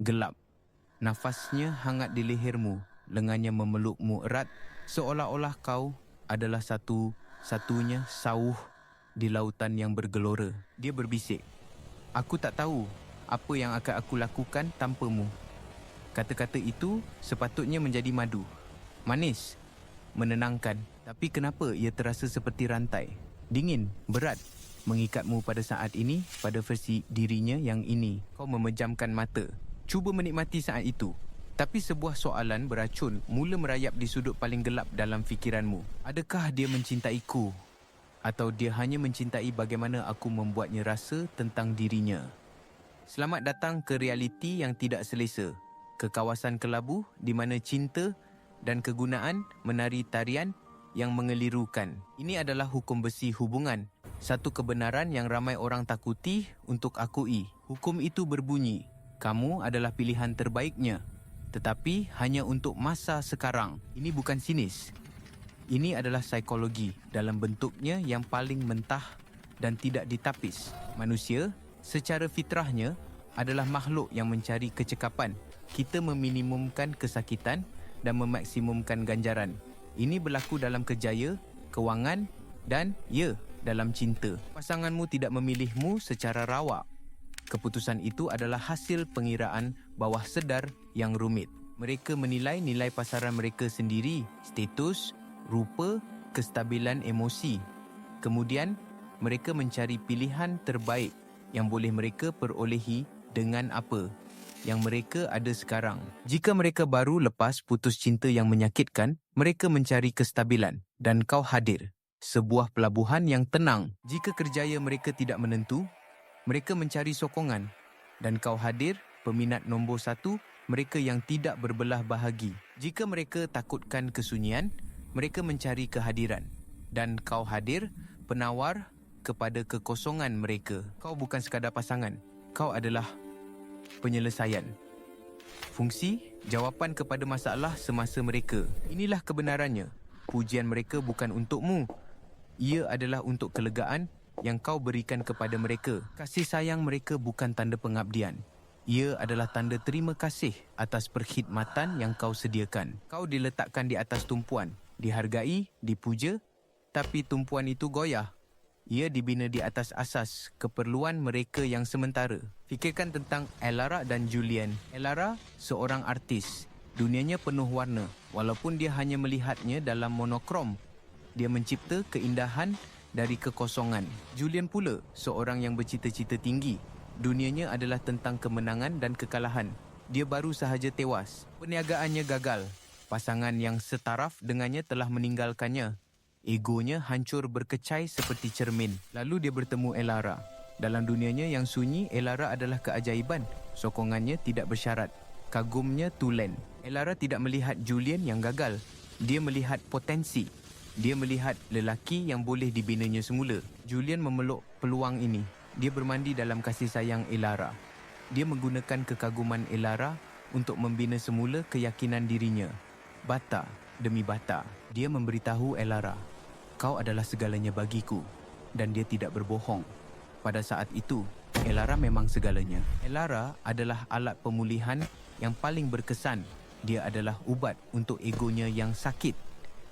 gelap. Nafasnya hangat di lehermu, lengannya memelukmu erat, seolah-olah kau adalah satu-satunya sauh di lautan yang bergelora. Dia berbisik, "Aku tak tahu apa yang akan aku lakukan tanpamu." Kata-kata itu sepatutnya menjadi madu. Manis, menenangkan. Tapi kenapa ia terasa seperti rantai? Dingin, berat, mengikatmu pada saat ini, pada versi dirinya yang ini. Kau memejamkan mata. Cuba menikmati saat itu. Tapi sebuah soalan beracun mula merayap di sudut paling gelap dalam fikiranmu. Adakah dia mencintaiku? Atau dia hanya mencintai bagaimana aku membuatnya rasa tentang dirinya? Selamat datang ke realiti yang tidak selesa. Ke kawasan kelabu di mana cinta dan kegunaan menari tarian yang mengelirukan. Ini adalah hukum besi hubungan. Satu kebenaran yang ramai orang takuti untuk akui. Hukum itu berbunyi, kamu adalah pilihan terbaiknya. Tetapi hanya untuk masa sekarang. Ini bukan sinis. Ini adalah psikologi dalam bentuknya yang paling mentah dan tidak ditapis. Manusia, secara fitrahnya, adalah makhluk yang mencari kecekapan. Kita meminimumkan kesakitan dan memaksimumkan ganjaran. Ini berlaku dalam kerjaya, kewangan dan, dalam cinta. Pasanganmu tidak memilihmu secara rawak. Keputusan itu adalah hasil pengiraan bawah sedar yang rumit. Mereka menilai nilai pasaran mereka sendiri, status, rupa, kestabilan emosi. Kemudian, mereka mencari pilihan terbaik yang boleh mereka perolehi dengan apa yang mereka ada sekarang. Jika mereka baru lepas putus cinta yang menyakitkan, mereka mencari kestabilan dan kau hadir. Sebuah pelabuhan yang tenang. Jika kerjaya mereka tidak menentu, mereka mencari sokongan. Dan kau hadir, peminat nombor satu, mereka yang tidak berbelah bahagi. Jika mereka takutkan kesunyian, mereka mencari kehadiran. Dan kau hadir, penawar kepada kekosongan mereka. Kau bukan sekadar pasangan. Kau adalah penyelesaian. Fungsi, jawapan kepada masalah semasa mereka. Inilah kebenarannya. Pujian mereka bukan untukmu. Ia adalah untuk kelegaan yang kau berikan kepada mereka. Kasih sayang mereka bukan tanda pengabdian. Ia adalah tanda terima kasih atas perkhidmatan yang kau sediakan. Kau diletakkan di atas tumpuan, dihargai, dipuja, tapi tumpuan itu goyah. Ia dibina di atas asas keperluan mereka yang sementara. Fikirkan tentang Elara dan Julian. Elara, seorang artis. Dunianya penuh warna, walaupun dia hanya melihatnya dalam monokrom. Dia mencipta keindahan dari kekosongan. Julian pula, seorang yang bercita-cita tinggi. Dunianya adalah tentang kemenangan dan kekalahan. Dia baru sahaja tewas. Perniagaannya gagal. Pasangan yang setaraf dengannya telah meninggalkannya. Egonya hancur berkecai seperti cermin. Lalu dia bertemu Elara. Dalam dunianya yang sunyi, Elara adalah keajaiban. Sokongannya tidak bersyarat. Kagumnya tulen. Elara tidak melihat Julian yang gagal. Dia melihat potensi. Dia melihat lelaki yang boleh dibinanya semula. Julian memeluk peluang ini. Dia bermandi dalam kasih sayang Elara. Dia menggunakan kekaguman Elara untuk membina semula keyakinan dirinya. Bata demi bata, dia memberitahu Elara, kau adalah segalanya bagiku. Dan dia tidak berbohong. Pada saat itu, Elara memang segalanya. Elara adalah alat pemulihan yang paling berkesan. Dia adalah ubat untuk egonya yang sakit.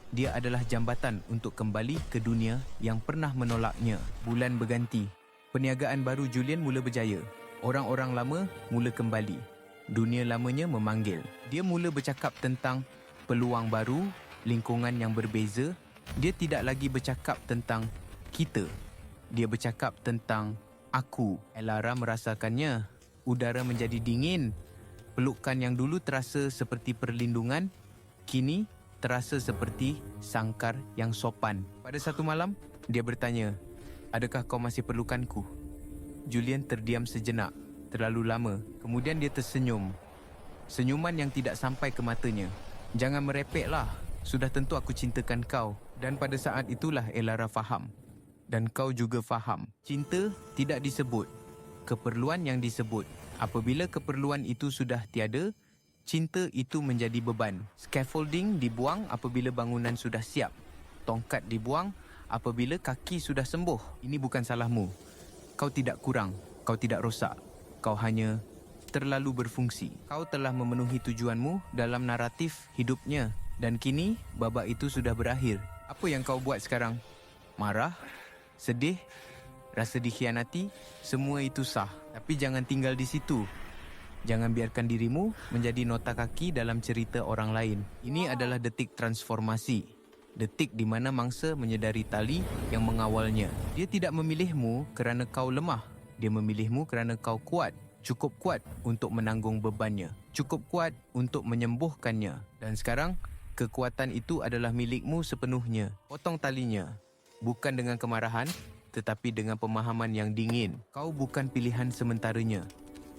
Dia adalah jambatan untuk kembali ke dunia yang pernah menolaknya. Bulan berganti. Perniagaan baru Julian mula berjaya. Orang-orang lama mula kembali. Dunia lamanya memanggil. Dia mula bercakap tentang peluang baru, lingkungan yang berbeza. Dia tidak lagi bercakap tentang kita. Dia bercakap tentang aku. Elara merasakannya. Udara menjadi dingin. Pelukan yang dulu terasa seperti perlindungan, kini terasa seperti sangkar yang sopan. Pada satu malam, dia bertanya, adakah kau masih perlukanku? Julian terdiam sejenak, terlalu lama. Kemudian dia tersenyum. Senyuman yang tidak sampai ke matanya. Jangan merepeklah. Sudah tentu aku cintakan kau. Dan pada saat itulah Elara faham. Dan kau juga faham. Cinta tidak disebut. Keperluan yang disebut. Apabila keperluan itu sudah tiada, cinta itu menjadi beban. Scaffolding dibuang apabila bangunan sudah siap. Tongkat dibuang apabila kaki sudah sembuh. Ini bukan salahmu. Kau tidak kurang. Kau tidak rosak. Kau hanya terlalu berfungsi. Kau telah memenuhi tujuanmu dalam naratif hidupnya dan kini babak itu sudah berakhir. Apa yang kau buat sekarang? Marah? Sedih? Rasa dikhianati? Semua itu sah. Tapi jangan tinggal di situ. Jangan biarkan dirimu menjadi nota kaki dalam cerita orang lain. Ini adalah detik transformasi. Detik di mana mangsa menyedari tali yang mengawalnya. Dia tidak memilihmu kerana kau lemah. Dia memilihmu kerana kau kuat. Cukup kuat untuk menanggung bebannya. Cukup kuat untuk menyembuhkannya. Dan sekarang, kekuatan itu adalah milikmu sepenuhnya. Potong talinya. Bukan dengan kemarahan, tetapi dengan pemahaman yang dingin. Kau bukan pilihan sementaranya.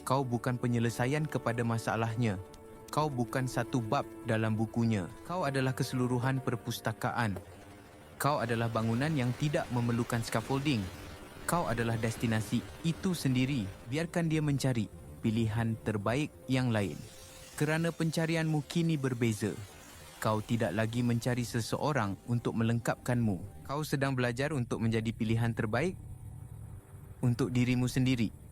Kau bukan penyelesaian kepada masalahnya. Kau bukan satu bab dalam bukunya. Kau adalah keseluruhan perpustakaan. Kau adalah bangunan yang tidak memerlukan scaffolding. Kau adalah destinasi itu sendiri. Biarkan dia mencari pilihan terbaik yang lain. Kerana pencarianmu kini berbeza. Kau tidak lagi mencari seseorang untuk melengkapkanmu. Kau sedang belajar untuk menjadi pilihan terbaik untuk dirimu sendiri.